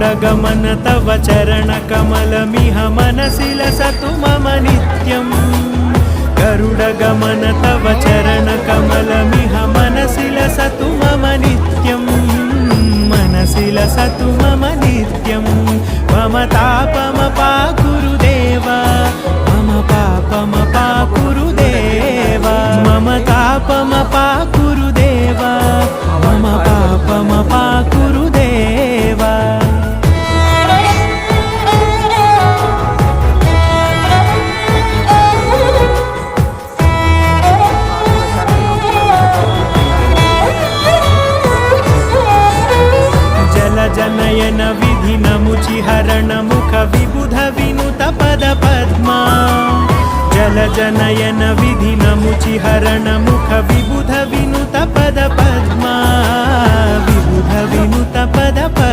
गरुडगमन तव चरणकमलमिह मनसि लसतु मम नित्यम् गरुडगमन तव चरणकमलमिह मनसि लसतु मम नित्यम् मनसि लसतु मम नित्यम् मम तापमपाकुरुदेव मम पापमपाकुरुदेव मम तापमपाकुरुदेव मम पापमपाकुरुदेव जनयन विधि नमुचिहरण मुख विबुध विनुत पद पद्मा जल जनयन विधि नमुचिहरण मुख विबुध विनुत पद पद्मा विबुध विनुत पद पद्मा।